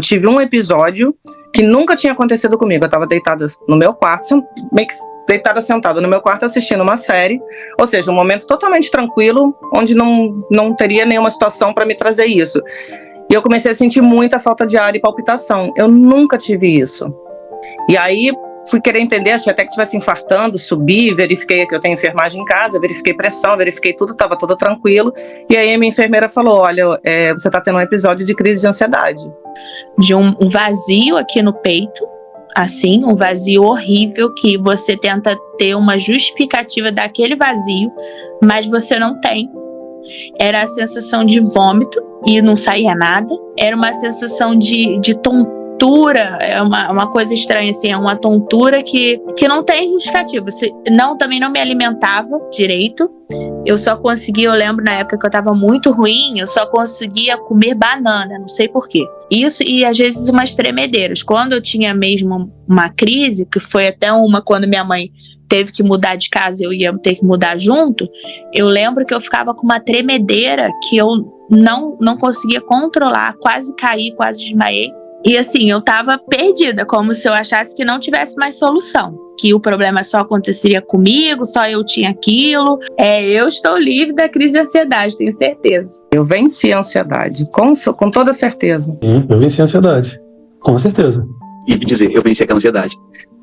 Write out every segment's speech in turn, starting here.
tive um episódio que nunca tinha acontecido comigo. Eu estava deitada no meu quarto, meio que deitada sentada no meu quarto assistindo uma série, ou seja, um momento totalmente tranquilo, onde não teria nenhuma situação para me trazer isso. E eu comecei a sentir muita falta de ar e palpitação. Eu nunca tive isso. E aí fui querer entender, achei até que estivesse infartando, subi, verifiquei que eu tenho enfermagem em casa, verifiquei pressão, verifiquei tudo, estava tudo tranquilo. E aí a minha enfermeira falou, olha, você está tendo um episódio de crise de ansiedade. De um vazio aqui no peito, assim, um vazio horrível que você tenta ter uma justificativa daquele vazio, mas você não tem. Era a sensação de vômito e não saía nada. Era uma sensação de tontura, é uma coisa estranha, assim, é uma tontura que não tem justificativa. Também não me alimentava direito. Eu só conseguia, eu lembro na época que eu tava muito ruim, eu só conseguia comer banana, não sei porquê. Isso e às vezes umas tremedeiras. Quando eu tinha mesmo uma crise, que foi até uma quando minha mãe teve que mudar de casa, eu ia ter que mudar junto, eu lembro que eu ficava com uma tremedeira que eu não conseguia controlar, quase caí, quase desmaiei. E assim, eu tava perdida, como se eu achasse que não tivesse mais solução, que o problema só aconteceria comigo, só eu tinha aquilo. Eu estou livre da crise de ansiedade, tenho certeza. Eu venci a ansiedade, com toda certeza. Eu venci a ansiedade, com certeza. E dizer, eu venci aquela ansiedade.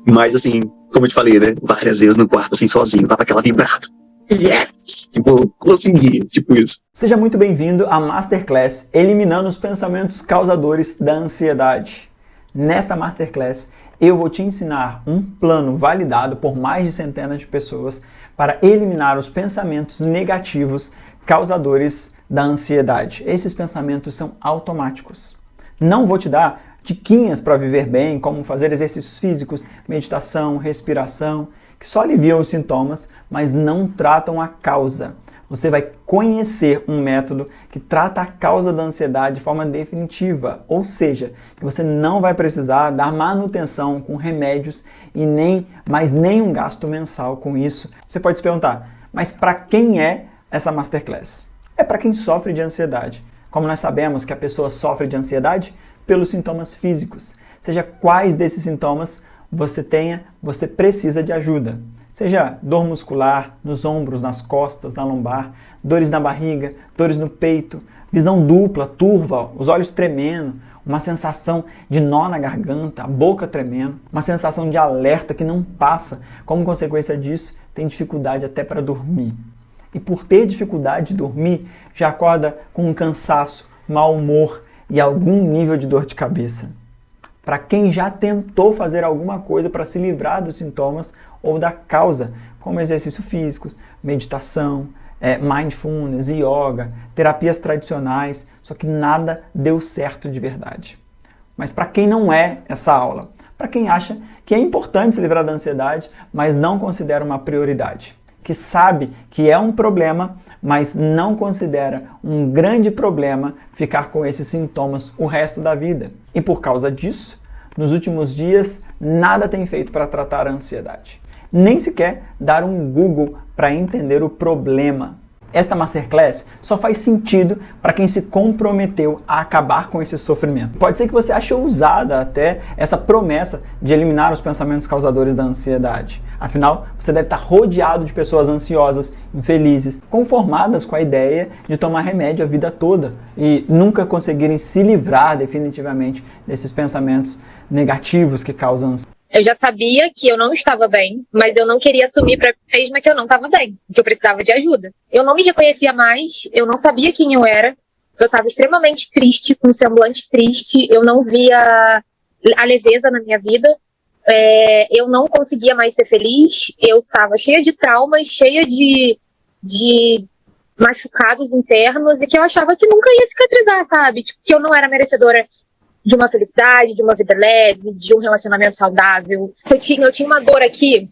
Mas assim, como eu te falei, né, várias vezes no quarto, assim, sozinho, dava aquela vibrada. Yes! Tipo, consegui, tipo isso. Seja muito bem-vindo à Masterclass Eliminando os Pensamentos Causadores da Ansiedade. Nesta Masterclass, eu vou te ensinar um plano validado por mais de centenas de pessoas para eliminar os pensamentos negativos causadores da ansiedade. Esses pensamentos são automáticos. Não vou te dar diquinhas para viver bem, como fazer exercícios físicos, meditação, respiração, que só aliviam os sintomas, mas não tratam a causa. Você vai conhecer um método que trata a causa da ansiedade de forma definitiva, ou seja, que você não vai precisar dar manutenção com remédios e nem um gasto mensal com isso. Você pode se perguntar, mas para quem é essa Masterclass? É para quem sofre de ansiedade. Como nós sabemos que a pessoa sofre de ansiedade? Pelos sintomas físicos. Seja quais desses sintomas você tenha, você precisa de ajuda. Seja dor muscular, nos ombros, nas costas, na lombar, dores na barriga, dores no peito, visão dupla, turva, os olhos tremendo, uma sensação de nó na garganta, a boca tremendo, uma sensação de alerta que não passa. Como consequência disso, tem dificuldade até para dormir. E por ter dificuldade de dormir, já acorda com um cansaço, mau humor e algum nível de dor de cabeça. Para quem já tentou fazer alguma coisa para se livrar dos sintomas ou da causa, como exercícios físicos, meditação, mindfulness, yoga, terapias tradicionais, só que nada deu certo de verdade. Mas para quem não é essa aula, para quem acha que é importante se livrar da ansiedade, mas não considera uma prioridade, que sabe que é um problema, mas não considera um grande problema ficar com esses sintomas o resto da vida. E por causa disso, nos últimos dias, nada tem feito para tratar a ansiedade. Nem sequer dar um Google para entender o problema. Esta Masterclass só faz sentido para quem se comprometeu a acabar com esse sofrimento. Pode ser que você ache ousada até essa promessa de eliminar os pensamentos causadores da ansiedade. Afinal, você deve estar rodeado de pessoas ansiosas, infelizes, conformadas com a ideia de tomar remédio a vida toda e nunca conseguirem se livrar definitivamente desses pensamentos negativos que causam ansiedade. Eu já sabia que eu não estava bem, mas eu não queria assumir para mim mesma que eu não estava bem, que eu precisava de ajuda. Eu não me reconhecia mais, eu não sabia quem eu era, eu estava extremamente triste, com um semblante triste, eu não via a leveza na minha vida, eu não conseguia mais ser feliz, eu estava cheia de traumas, cheia de machucados internos e que eu achava que nunca ia cicatrizar, sabe? Tipo, que eu não era merecedora de uma felicidade, de uma vida leve, de um relacionamento saudável. Eu tinha uma dor aqui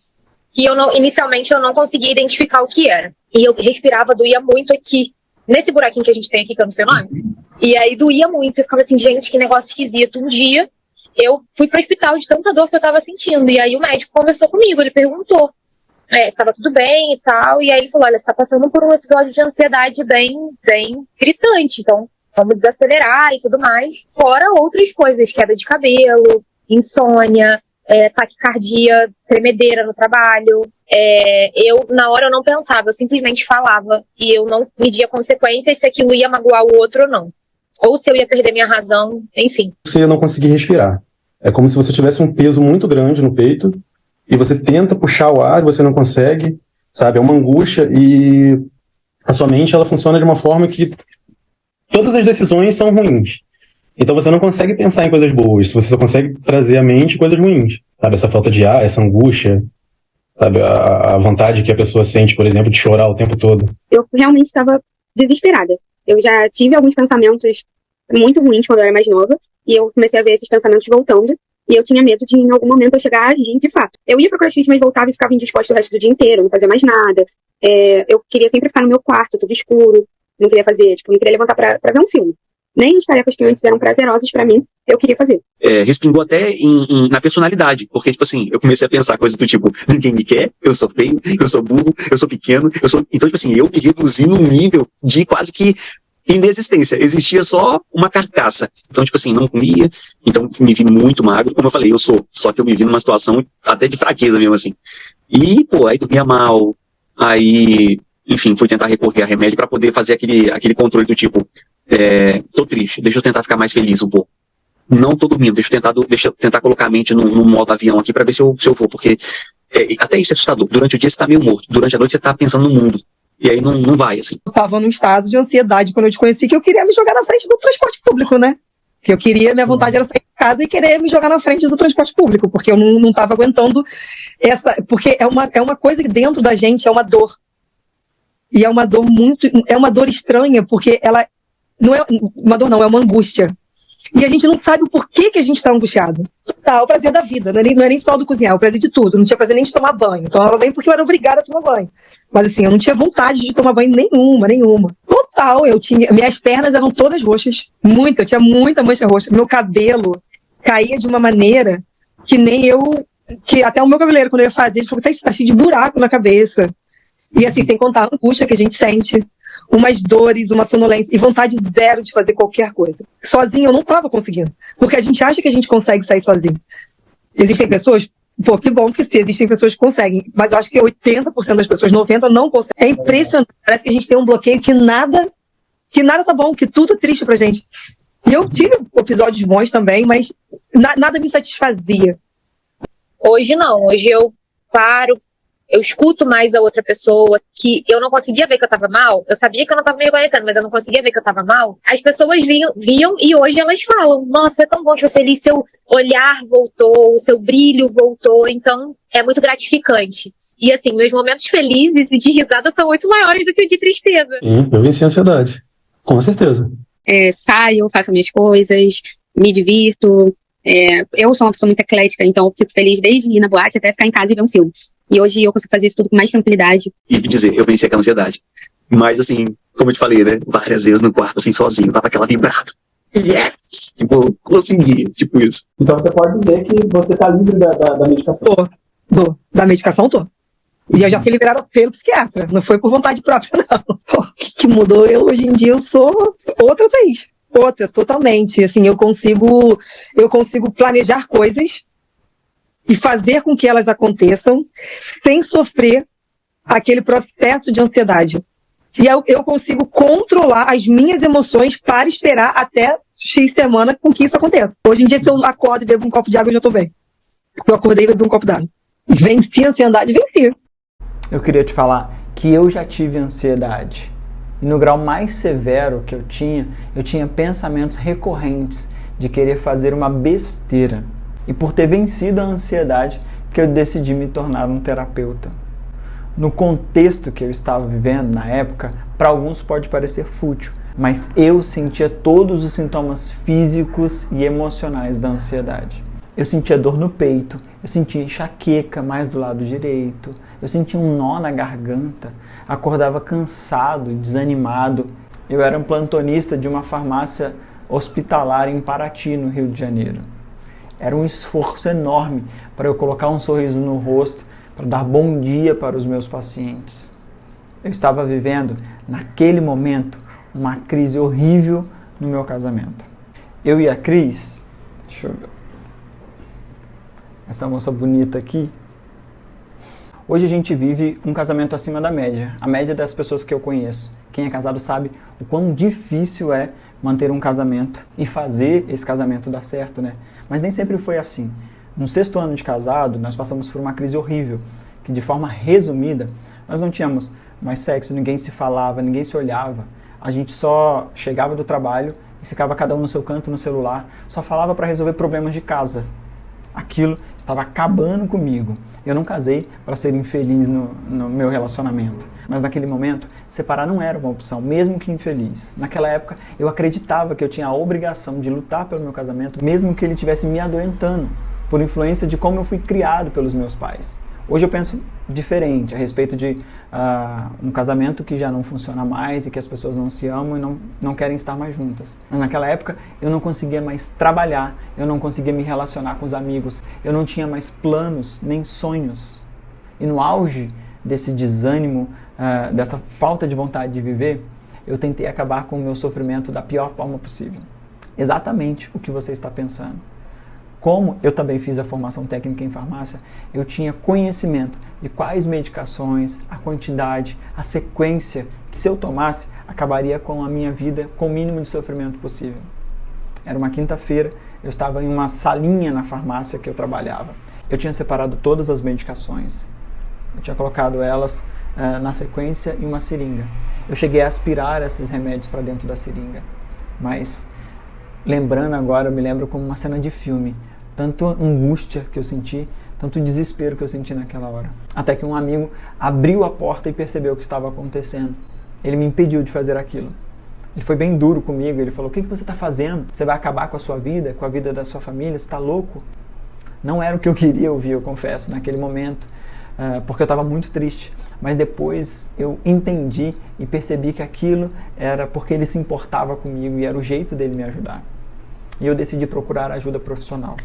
que inicialmente eu não conseguia identificar o que era. E eu respirava, doía muito aqui, nesse buraquinho que a gente tem aqui, que eu não sei o nome. E aí doía muito, eu ficava assim, gente, que negócio esquisito. Um dia eu fui pro hospital de tanta dor que eu tava sentindo. E aí o médico conversou comigo, ele perguntou se estava tudo bem e tal. E aí ele falou, olha, você tá passando por um episódio de ansiedade bem gritante, então como desacelerar e tudo mais. Fora outras coisas, queda de cabelo, insônia, taquicardia, tremedeira no trabalho. Na hora eu não pensava, eu simplesmente falava. E eu não media consequências se aquilo ia magoar o outro ou não. Ou se eu ia perder minha razão, enfim. Você não conseguir respirar. É como se você tivesse um peso muito grande no peito e você tenta puxar o ar e você não consegue, sabe? É uma angústia e a sua mente, ela funciona de uma forma que todas as decisões são ruins. Então você não consegue pensar em coisas boas, você só consegue trazer à mente coisas ruins, sabe? Essa falta de ar, essa angústia, sabe? A vontade que a pessoa sente, por exemplo, de chorar o tempo todo. Eu realmente estava desesperada. Eu já tive alguns pensamentos muito ruins quando eu era mais nova, e eu comecei a ver esses pensamentos voltando, e eu tinha medo de, em algum momento, eu chegar a agir de fato. Eu ia pro CrossFit, mas voltava e ficava indisposta o resto do dia inteiro, não fazia mais nada. Eu queria sempre ficar no meu quarto, tudo escuro, não queria fazer, não queria levantar pra ver um filme. Nem as tarefas que antes eram prazerosas pra mim, eu queria fazer. Respingou até na personalidade, porque, tipo assim, eu comecei a pensar coisas do tipo, ninguém me quer, eu sou feio, eu sou burro, eu sou pequeno, Então, tipo assim, eu me reduzi num nível de quase que inexistência. Existia só uma carcaça. Então, tipo assim, não comia, então me vi muito magro, como eu falei, eu sou, só que eu me vi numa situação até de fraqueza mesmo, assim. E, aí dormia mal, aí, enfim, fui tentar recorrer a remédio pra poder fazer aquele controle do tipo, tô triste, deixa eu tentar ficar mais feliz um pouco. Não tô dormindo, deixa eu tentar colocar a mente no modo avião aqui pra ver se eu vou, porque até isso é assustador. Durante o dia você tá meio morto, durante a noite você tá pensando no mundo. E aí não vai, assim. Eu tava num estado de ansiedade quando eu te conheci, que eu queria me jogar na frente do transporte público, né? Que eu queria, minha vontade era sair de casa e querer me jogar na frente do transporte público, porque eu não tava aguentando porque é uma coisa que dentro da gente é uma dor. E é uma dor estranha, porque ela não é uma dor, não, é uma angústia. E a gente não sabe o porquê que a gente tá angustiado. Tá, o prazer da vida, não é nem só do cozinhar, é o prazer de tudo. Não tinha prazer nem de tomar banho. Tomava banho porque eu era obrigada a tomar banho. Mas assim, eu não tinha vontade de tomar banho nenhuma. Total, minhas pernas eram todas roxas. Eu tinha muita mancha roxa. Meu cabelo caía de uma maneira que que até o meu cabeleireiro, quando eu ia fazer, ele falou, tá cheio de buraco na cabeça. E assim, sem contar a angústia que a gente sente, umas dores, uma sonolência e vontade zero de fazer qualquer coisa. Sozinho eu não estava conseguindo, porque a gente acha que a gente consegue sair sozinho. Existem pessoas, que bom que sim, existem pessoas que conseguem, mas eu acho que 80% das pessoas, 90% não conseguem. É impressionante, parece que a gente tem um bloqueio que nada tá bom, que tudo é triste pra gente. E eu tive episódios bons também, mas nada me satisfazia. Hoje não, hoje eu paro, eu escuto mais a outra pessoa, que eu não conseguia ver que eu tava mal, eu sabia que eu não tava me reconhecendo, mas eu não conseguia ver que eu tava mal. As pessoas viam e hoje elas falam, nossa, é tão bom te ver feliz, seu olhar voltou, o seu brilho voltou, então é muito gratificante. E assim, meus momentos felizes e de risada são muito maiores do que o de tristeza. Sim, eu venci a ansiedade, com certeza. Saio, faço minhas coisas, me divirto. Eu sou uma pessoa muito eclética, então eu fico feliz desde ir na boate até ficar em casa e ver um filme. E hoje eu consigo fazer isso tudo com mais tranquilidade. E dizer, eu venci aquela ansiedade. Mas assim, como eu te falei, né? Várias vezes no quarto, assim, sozinho, dava aquela vibrada. Yes! Tipo, consegui, tipo isso. Então você pode dizer que você tá livre da medicação. Da medicação tô. E eu já fui liberada pelo psiquiatra, não foi por vontade própria, não. O que mudou? Hoje em dia eu sou outra Thaís. Outra, totalmente. Assim, eu consigo planejar coisas e fazer com que elas aconteçam sem sofrer aquele processo de ansiedade. E eu consigo controlar as minhas emoções para esperar até X semana com que isso aconteça. Hoje em dia, se eu acordo e bebo um copo de água, eu já tô bem. Porque eu acordei e bebi um copo d'água. Venci a ansiedade, venci. Eu queria te falar que eu já tive ansiedade. E no grau mais severo que eu tinha pensamentos recorrentes de querer fazer uma besteira. E por ter vencido a ansiedade, que eu decidi me tornar um terapeuta. No contexto que eu estava vivendo na época, para alguns pode parecer fútil, mas eu sentia todos os sintomas físicos e emocionais da ansiedade. Eu sentia dor no peito, eu sentia enxaqueca mais do lado direito, eu sentia um nó na garganta, acordava cansado e desanimado. Eu era um plantonista de uma farmácia hospitalar em Paraty, no Rio de Janeiro. Era um esforço enorme para eu colocar um sorriso no rosto, para dar bom dia para os meus pacientes. Eu estava vivendo, naquele momento, uma crise horrível no meu casamento. Eu e a Cris, deixa eu ver, essa moça bonita aqui, hoje a gente vive um casamento acima da média, a média das pessoas que eu conheço. Quem é casado sabe o quão difícil é manter um casamento e fazer esse casamento dar certo, né? Mas nem sempre foi assim. No 6º ano de casado, nós passamos por uma crise horrível, que de forma resumida, nós não tínhamos mais sexo, ninguém se falava, ninguém se olhava. A gente só chegava do trabalho e ficava cada um no seu canto no celular, só falava para resolver problemas de casa. Aquilo estava acabando comigo. Eu não casei para ser infeliz no meu relacionamento. Mas naquele momento, separar não era uma opção, mesmo que infeliz. Naquela época, eu acreditava que eu tinha a obrigação de lutar pelo meu casamento, mesmo que ele estivesse me adoentando, por influência de como eu fui criado pelos meus pais. Hoje eu penso diferente a respeito de um casamento que já não funciona mais e que as pessoas não se amam e não querem estar mais juntas. Mas naquela época eu não conseguia mais trabalhar, eu não conseguia me relacionar com os amigos, eu não tinha mais planos nem sonhos. E no auge desse desânimo, dessa falta de vontade de viver, eu tentei acabar com o meu sofrimento da pior forma possível. Exatamente o que você está pensando. Como eu também fiz a formação técnica em farmácia, eu tinha conhecimento de quais medicações, a quantidade, a sequência que, se eu tomasse, acabaria com a minha vida com o mínimo de sofrimento possível. Era uma quinta-feira, eu estava em uma salinha na farmácia que eu trabalhava. Eu tinha separado todas as medicações. Eu tinha colocado elas na sequência em uma seringa. Eu cheguei a aspirar esses remédios para dentro da seringa. Mas, lembrando agora, eu me lembro como uma cena de filme. Tanto angústia que eu senti, tanto desespero que eu senti naquela hora. Até que um amigo abriu a porta e percebeu o que estava acontecendo. Ele me impediu de fazer aquilo. Ele foi bem duro comigo, ele falou: o que você está fazendo? Você vai acabar com a sua vida, com a vida da sua família? Você está louco? Não era o que eu queria ouvir, eu confesso, naquele momento, porque eu estava muito triste. Mas depois eu entendi e percebi que aquilo era porque ele se importava comigo e era o jeito dele me ajudar. E eu decidi procurar ajuda profissional.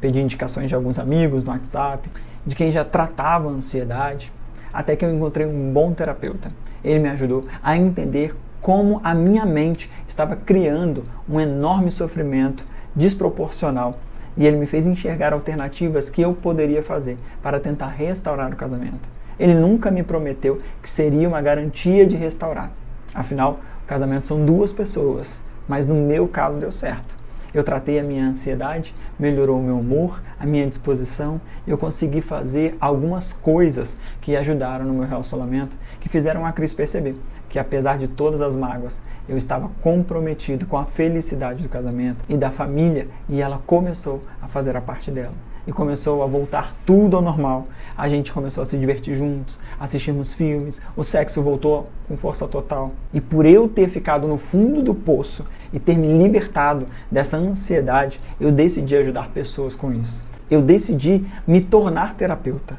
Pedi indicações de alguns amigos no WhatsApp, de quem já tratava a ansiedade, até que eu encontrei um bom terapeuta. Ele me ajudou a entender como a minha mente estava criando um enorme sofrimento desproporcional, e ele me fez enxergar alternativas que eu poderia fazer para tentar restaurar o casamento. Ele nunca me prometeu que seria uma garantia de restaurar. Afinal, o casamento são 2 pessoas, mas no meu caso deu certo. Eu tratei a minha ansiedade, melhorou o meu humor, a minha disposição, e eu consegui fazer algumas coisas que ajudaram no meu relacionamento, que fizeram a Cris perceber que, apesar de todas as mágoas, eu estava comprometido com a felicidade do casamento e da família, e ela começou a fazer a parte dela. E começou a voltar tudo ao normal. A gente começou a se divertir juntos, assistimos filmes, o sexo voltou com força total. E por eu ter ficado no fundo do poço e ter me libertado dessa ansiedade, eu decidi ajudar pessoas com isso. Eu decidi me tornar terapeuta.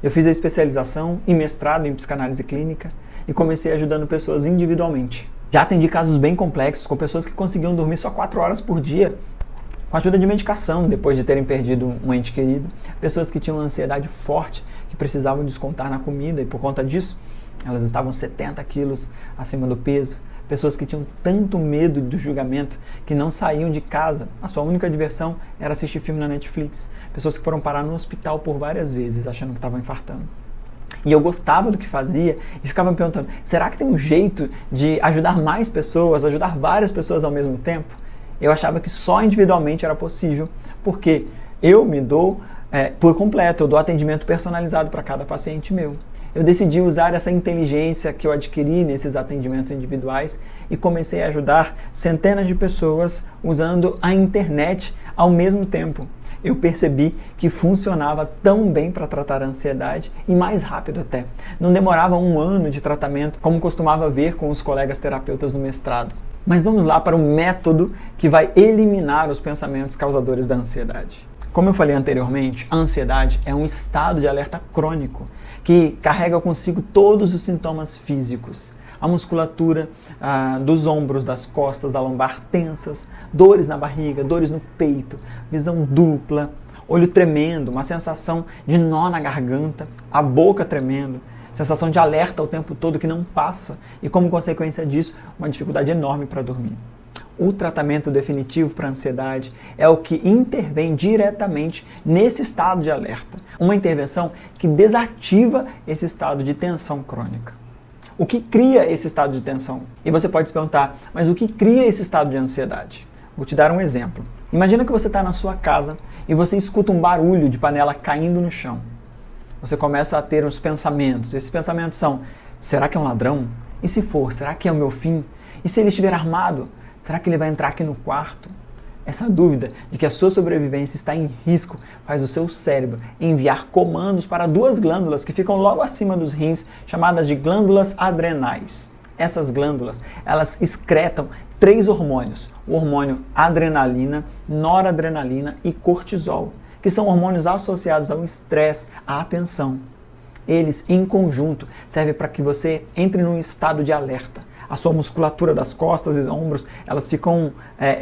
Eu fiz a especialização e mestrado em psicanálise clínica e comecei ajudando pessoas individualmente. Já atendi casos bem complexos, com pessoas que conseguiam dormir só 4 horas por dia, com ajuda de medicação, depois de terem perdido um ente querido. Pessoas que tinham ansiedade forte, que precisavam descontar na comida, e por conta disso, elas estavam 70 quilos acima do peso. Pessoas que tinham tanto medo do julgamento, que não saíam de casa. A sua única diversão era assistir filme na Netflix. Pessoas que foram parar no hospital por várias vezes, achando que estavam infartando. E eu gostava do que fazia e ficava me perguntando, será que tem um jeito de ajudar mais pessoas, ajudar várias pessoas ao mesmo tempo? Eu achava que só individualmente era possível, porque eu me dou por completo, eu dou atendimento personalizado para cada paciente meu. Eu decidi usar essa inteligência que eu adquiri nesses atendimentos individuais e comecei a ajudar centenas de pessoas usando a internet ao mesmo tempo. Eu percebi que funcionava tão bem para tratar a ansiedade e mais rápido até. Não demorava 1 ano de tratamento, como costumava ver com os colegas terapeutas no mestrado. Mas vamos lá para o método que vai eliminar os pensamentos causadores da ansiedade. Como eu falei anteriormente, a ansiedade é um estado de alerta crônico que carrega consigo todos os sintomas físicos. A musculatura dos ombros, das costas, da lombar tensas, dores na barriga, dores no peito, visão dupla, olho tremendo, uma sensação de nó na garganta, a boca tremendo, sensação de alerta o tempo todo que não passa e, como consequência disso, uma dificuldade enorme para dormir. o tratamento definitivo para a ansiedade, é o que intervém diretamente nesse estado de alerta. Uma intervenção que desativa esse estado de tensão crônica. O que cria esse estado de tensão? E você pode se perguntar, mas o que cria esse estado de ansiedade? Vou te dar um exemplo. Imagina que você está na sua casa e você escuta um barulho de panela caindo no chão. Você começa a ter uns pensamentos. Esses pensamentos são, será que é um ladrão? E se for, será que é o meu fim? E se ele estiver armado, será que ele vai entrar aqui no quarto? Essa dúvida de que a sua sobrevivência está em risco faz o seu cérebro enviar comandos para duas glândulas que ficam logo acima dos rins, chamadas de glândulas adrenais. Essas glândulas, elas excretam 3 hormônios, o hormônio adrenalina, noradrenalina e cortisol, que são hormônios associados ao estresse, à tensão. Eles, em conjunto, servem para que você entre num estado de alerta. A sua musculatura das costas e ombros, elas ficam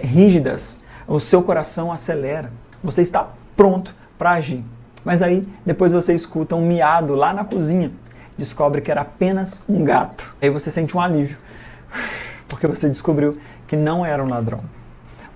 rígidas, o seu coração acelera. Você está pronto para agir. Mas aí, depois você escuta um miado lá na cozinha, descobre que era apenas um gato. Aí você sente um alívio, porque você descobriu que não era um ladrão.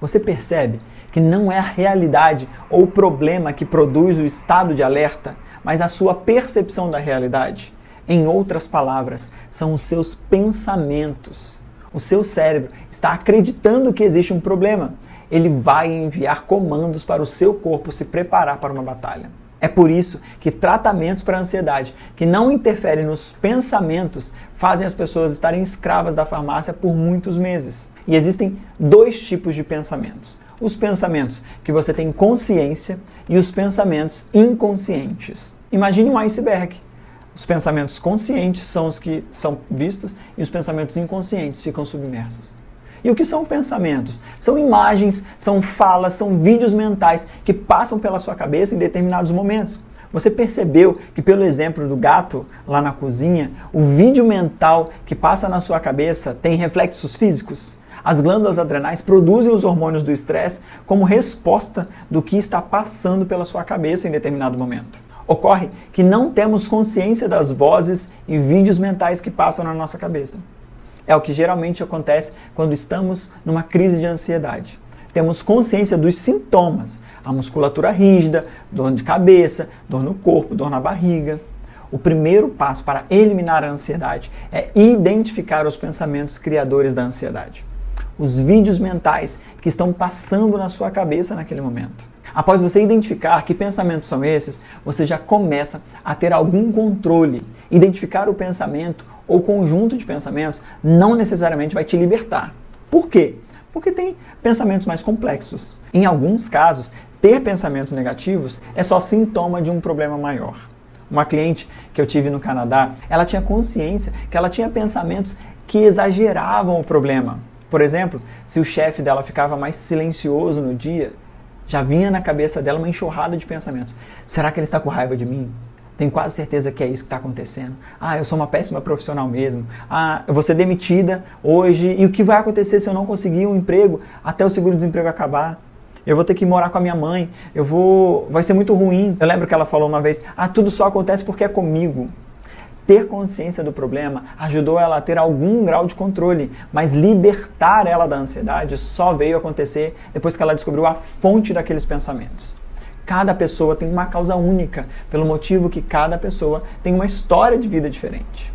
Você percebe que não é a realidade ou o problema que produz o estado de alerta, mas a sua percepção da realidade. Em outras palavras, são os seus pensamentos. O seu cérebro está acreditando que existe um problema. Ele vai enviar comandos para o seu corpo se preparar para uma batalha. É por isso que tratamentos para a ansiedade que não interferem nos pensamentos fazem as pessoas estarem escravas da farmácia por muitos meses. E existem 2 tipos de pensamentos. Os pensamentos que você tem consciência e os pensamentos inconscientes. Imagine um iceberg. Os pensamentos conscientes são os que são vistos e os pensamentos inconscientes ficam submersos. E o que são pensamentos? São imagens, são falas, são vídeos mentais que passam pela sua cabeça em determinados momentos. Você percebeu que, pelo exemplo do gato lá na cozinha, o vídeo mental que passa na sua cabeça tem reflexos físicos? As glândulas adrenais produzem os hormônios do estresse como resposta do que está passando pela sua cabeça em determinado momento. Ocorre que não temos consciência das vozes e vídeos mentais que passam na nossa cabeça. É o que geralmente acontece quando estamos numa crise de ansiedade. Temos consciência dos sintomas, a musculatura rígida, dor de cabeça, dor no corpo, dor na barriga. O primeiro passo para eliminar a ansiedade é identificar os pensamentos criadores da ansiedade. Os vídeos mentais que estão passando na sua cabeça naquele momento. Após você identificar que pensamentos são esses, você já começa a ter algum controle. Identificar o pensamento ou conjunto de pensamentos não necessariamente vai te libertar. Por quê? Porque tem pensamentos mais complexos. Em alguns casos, ter pensamentos negativos é só sintoma de um problema maior. Uma cliente que eu tive no Canadá, ela tinha consciência que ela tinha pensamentos que exageravam o problema. Por exemplo, se o chefe dela ficava mais silencioso no dia, já vinha na cabeça dela uma enxurrada de pensamentos. Será que ele está com raiva de mim? Tenho quase certeza que é isso que está acontecendo. Eu sou uma péssima profissional mesmo. Eu vou ser demitida hoje. E o que vai acontecer se eu não conseguir um emprego até o seguro-desemprego acabar? Eu vou ter que morar com a minha mãe. Vai ser muito ruim. Eu lembro que ela falou uma vez, tudo só acontece porque é comigo. Ter consciência do problema ajudou ela a ter algum grau de controle, mas libertar ela da ansiedade só veio acontecer depois que ela descobriu a fonte daqueles pensamentos. Cada pessoa tem uma causa única, pelo motivo que cada pessoa tem uma história de vida diferente.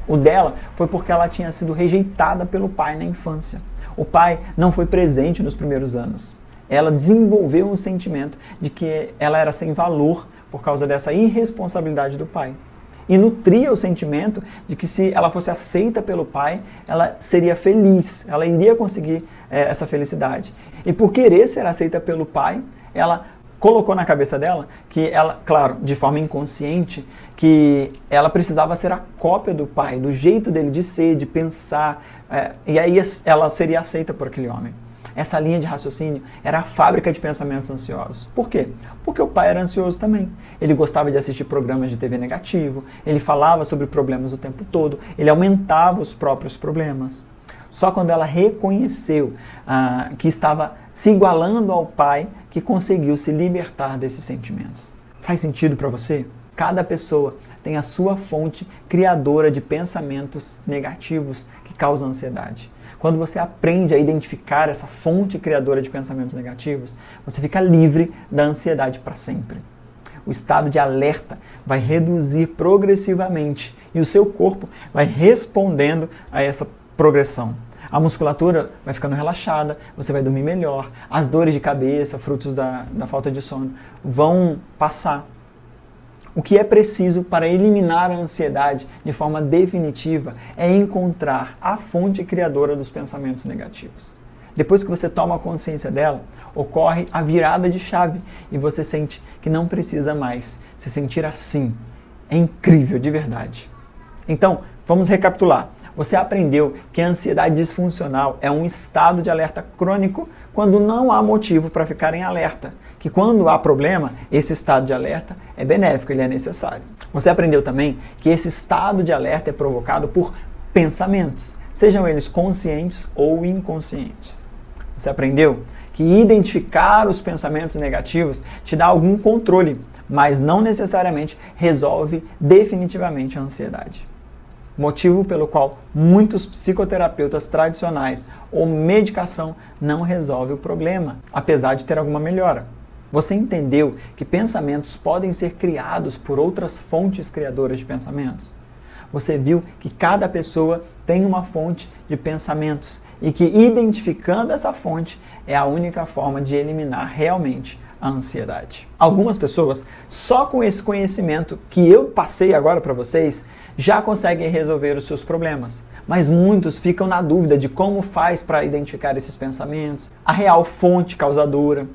O dela foi porque ela tinha sido rejeitada pelo pai na infância. O pai não foi presente nos primeiros anos. Ela desenvolveu um sentimento de que ela era sem valor por causa dessa irresponsabilidade do pai. E nutria o sentimento de que se ela fosse aceita pelo pai, ela seria feliz, ela iria conseguir essa felicidade. E por querer ser aceita pelo pai, ela colocou na cabeça dela que ela, claro, de forma inconsciente, que ela precisava ser a cópia do pai, do jeito dele de ser, de pensar, e aí ela seria aceita por aquele homem. Essa linha de raciocínio era a fábrica de pensamentos ansiosos. Por quê? Porque o pai era ansioso também. Ele gostava de assistir programas de TV negativo, ele falava sobre problemas o tempo todo, ele aumentava os próprios problemas. Só quando ela reconheceu que estava se igualando ao pai, que conseguiu se libertar desses sentimentos. Faz sentido para você? Cada pessoa tem a sua fonte criadora de pensamentos negativos que causam ansiedade. Quando você aprende a identificar essa fonte criadora de pensamentos negativos, você fica livre da ansiedade para sempre. O estado de alerta vai reduzir progressivamente e o seu corpo vai respondendo a essa progressão. A musculatura vai ficando relaxada, você vai dormir melhor, as dores de cabeça, frutos da falta de sono, vão passar. O que é preciso para eliminar a ansiedade de forma definitiva é encontrar a fonte criadora dos pensamentos negativos. Depois que você toma consciência dela, ocorre a virada de chave e você sente que não precisa mais se sentir assim. É incrível, de verdade. Então, vamos recapitular. Você aprendeu que a ansiedade disfuncional é um estado de alerta crônico quando não há motivo para ficar em alerta. Que quando há problema, esse estado de alerta é benéfico, ele é necessário. Você aprendeu também que esse estado de alerta é provocado por pensamentos, sejam eles conscientes ou inconscientes. Você aprendeu que identificar os pensamentos negativos te dá algum controle, mas não necessariamente resolve definitivamente a ansiedade. Motivo pelo qual muitos psicoterapeutas tradicionais ou medicação não resolve o problema, apesar de ter alguma melhora. Você entendeu que pensamentos podem ser criados por outras fontes criadoras de pensamentos? Você viu que cada pessoa tem uma fonte de pensamentos e que identificando essa fonte é a única forma de eliminar realmente a ansiedade. Algumas pessoas, só com esse conhecimento que eu passei agora para vocês, já conseguem resolver os seus problemas. Mas muitos ficam na dúvida de como faz para identificar esses pensamentos, a real fonte causadora.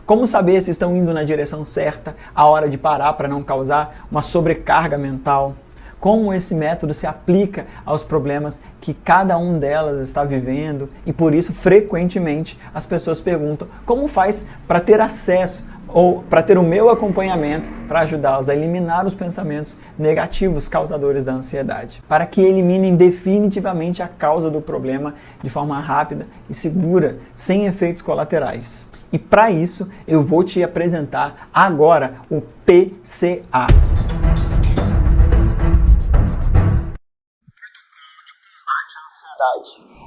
Como saber se estão indo na direção certa, a hora de parar para não causar uma sobrecarga mental? Como esse método se aplica aos problemas que cada um delas está vivendo e por isso frequentemente as pessoas perguntam como faz para ter acesso ou para ter o meu acompanhamento para ajudá-los a eliminar os pensamentos negativos causadores da ansiedade, para que eliminem definitivamente a causa do problema de forma rápida e segura, sem efeitos colaterais. E para isso eu vou te apresentar agora o PCA.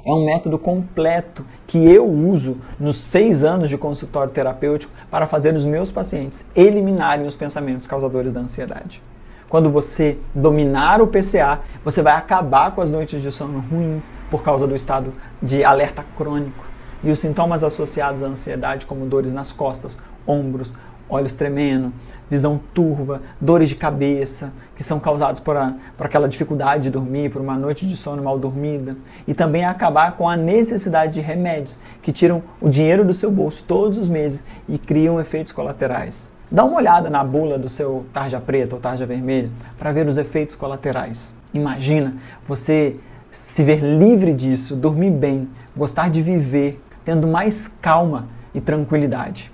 É um método completo que eu uso nos 6 anos de consultório terapêutico para fazer os meus pacientes eliminarem os pensamentos causadores da ansiedade. Quando você dominar o PCA, você vai acabar com as noites de sono ruins por causa do estado de alerta crônico e os sintomas associados à ansiedade, como dores nas costas, ombros, olhos tremendo, visão turva, dores de cabeça, que são causados por aquela dificuldade de dormir, por uma noite de sono mal dormida. E também acabar com a necessidade de remédios, que tiram o dinheiro do seu bolso todos os meses e criam efeitos colaterais. Dá uma olhada na bula do seu tarja preta ou tarja vermelha para ver os efeitos colaterais. Imagina você se ver livre disso, dormir bem, gostar de viver, tendo mais calma e tranquilidade.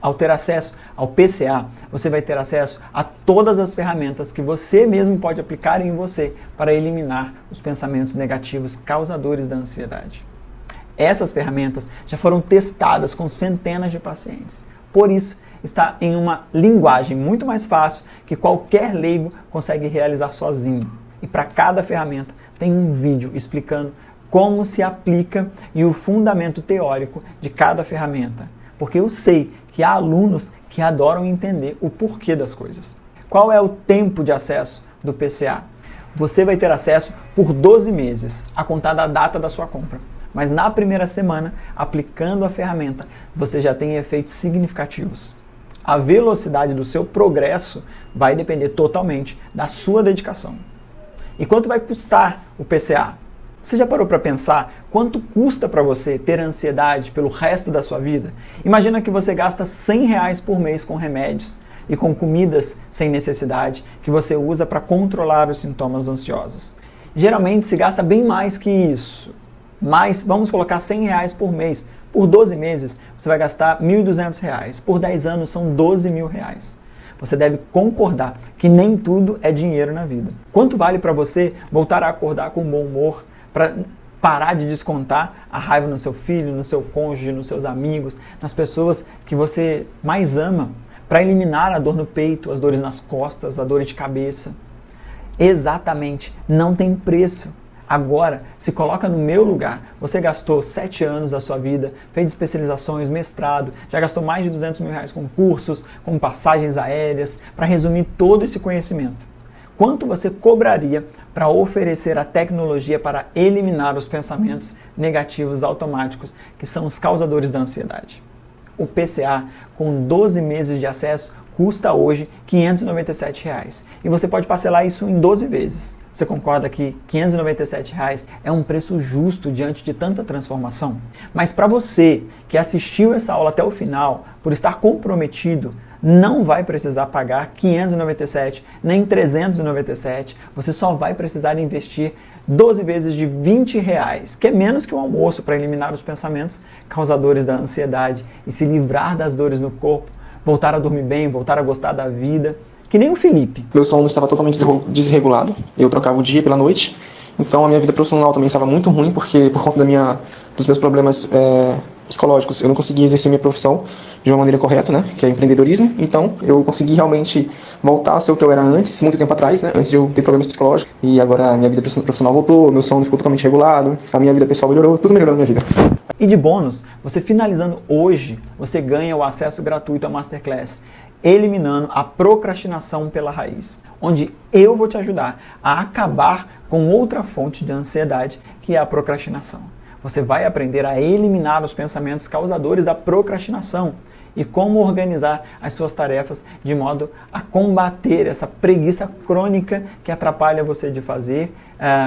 Ao ter acesso ao PCA, você vai ter acesso a todas as ferramentas que você mesmo pode aplicar em você para eliminar os pensamentos negativos causadores da ansiedade. Essas ferramentas já foram testadas com centenas de pacientes. Por isso, está em uma linguagem muito mais fácil que qualquer leigo consegue realizar sozinho. E para cada ferramenta tem um vídeo explicando como se aplica e o fundamento teórico de cada ferramenta. Porque eu sei que há alunos que adoram entender o porquê das coisas. Qual é o tempo de acesso do PCA? Você vai ter acesso por 12 meses, a contar da data da sua compra. Mas na primeira semana, aplicando a ferramenta, você já tem efeitos significativos. A velocidade do seu progresso vai depender totalmente da sua dedicação. E quanto vai custar o PCA? Você já parou para pensar quanto custa para você ter ansiedade pelo resto da sua vida? Imagina que você gasta R$100 por mês com remédios e com comidas sem necessidade que você usa para controlar os sintomas ansiosos. Geralmente se gasta bem mais que isso. Mas vamos colocar R$100 por mês. Por 12 meses você vai gastar R$1.200. Por 10 anos são R$12.000. Você deve concordar que nem tudo é dinheiro na vida. Quanto vale para você voltar a acordar com bom humor, para parar de descontar a raiva no seu filho, no seu cônjuge, nos seus amigos, nas pessoas que você mais ama, para eliminar a dor no peito, as dores nas costas, a dor de cabeça. Exatamente, não tem preço. Agora, se coloca no meu lugar. Você gastou 7 anos da sua vida, fez especializações, mestrado, já gastou mais de 200 mil reais com cursos, com passagens aéreas, para resumir todo esse conhecimento. Quanto você cobraria para oferecer a tecnologia para eliminar os pensamentos negativos automáticos, que são os causadores da ansiedade? O PCA, com 12 meses de acesso, custa hoje R$ 597 reais. E você pode parcelar isso em 12 vezes. Você concorda que R$ 597 reais é um preço justo diante de tanta transformação? Mas para você que assistiu essa aula até o final, por estar comprometido, não vai precisar pagar 597, nem 397. Você só vai precisar investir 12 vezes de 20 reais, que é menos que um almoço, para eliminar os pensamentos causadores da ansiedade e se livrar das dores no corpo, voltar a dormir bem, voltar a gostar da vida. Que nem o Felipe. Meu sono estava totalmente desregulado, eu trocava o dia pela noite, então a minha vida profissional também estava muito ruim, porque por conta dos meus problemas psicológicos, eu não conseguia exercer minha profissão de uma maneira correta, né, que é empreendedorismo. Então eu consegui realmente voltar a ser o que eu era antes, muito tempo atrás, né, antes de eu ter problemas psicológicos, e agora a minha vida profissional voltou, meu sono ficou totalmente regulado, a minha vida pessoal melhorou, tudo melhorou na minha vida. E de bônus, você finalizando hoje, você ganha o acesso gratuito à Masterclass, eliminando a procrastinação pela raiz, onde eu vou te ajudar a acabar com outra fonte de ansiedade, que é a procrastinação. Você vai aprender a eliminar os pensamentos causadores da procrastinação e como organizar as suas tarefas de modo a combater essa preguiça crônica que atrapalha você de fazer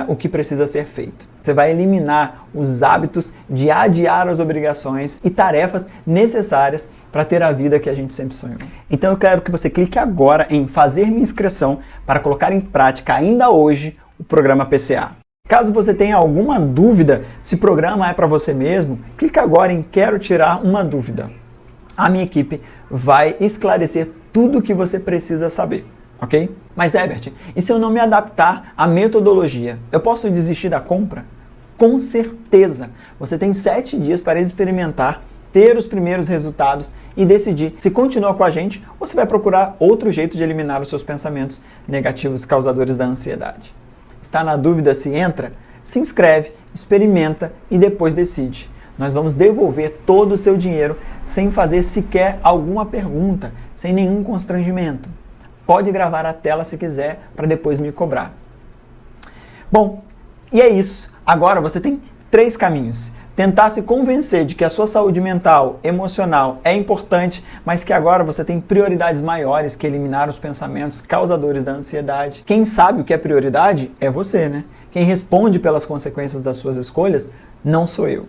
o que precisa ser feito. Você vai eliminar os hábitos de adiar as obrigações e tarefas necessárias para ter a vida que a gente sempre sonhou. Então eu quero que você clique agora em fazer minha inscrição para colocar em prática ainda hoje o programa PCA. Caso você tenha alguma dúvida se o programa é para você mesmo, clica agora em Quero tirar uma dúvida. A minha equipe vai esclarecer tudo o que você precisa saber, ok? Mas Herbert, e se eu não me adaptar à metodologia, eu posso desistir da compra? Com certeza! Você tem 7 dias para experimentar, ter os primeiros resultados e decidir se continua com a gente ou se vai procurar outro jeito de eliminar os seus pensamentos negativos causadores da ansiedade. Está na dúvida se entra? Se inscreve, experimenta e depois decide. Nós vamos devolver todo o seu dinheiro sem fazer sequer alguma pergunta, sem nenhum constrangimento. Pode gravar a tela se quiser para depois me cobrar. Bom, e é isso. Agora você tem 3 caminhos. Tentar se convencer de que a sua saúde mental, emocional é importante, mas que agora você tem prioridades maiores que eliminar os pensamentos causadores da ansiedade. Quem sabe o que é prioridade é você, né? Quem responde pelas consequências das suas escolhas não sou eu.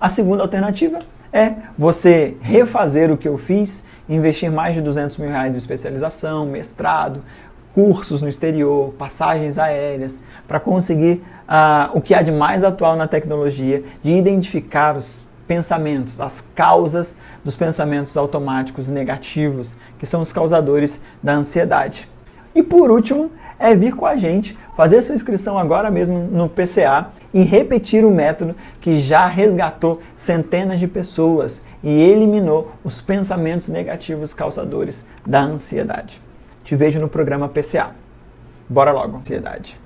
A segunda alternativa é você refazer o que eu fiz, investir mais de 200 mil reais em especialização, mestrado, cursos no exterior, passagens aéreas, para conseguir o que há de mais atual na tecnologia, de identificar os pensamentos, as causas dos pensamentos automáticos negativos, que são os causadores da ansiedade. E por último, é vir com a gente, fazer sua inscrição agora mesmo no PCA e repetir o método que já resgatou centenas de pessoas e eliminou os pensamentos negativos causadores da ansiedade. Te vejo no programa PCA. Bora logo, ansiedade.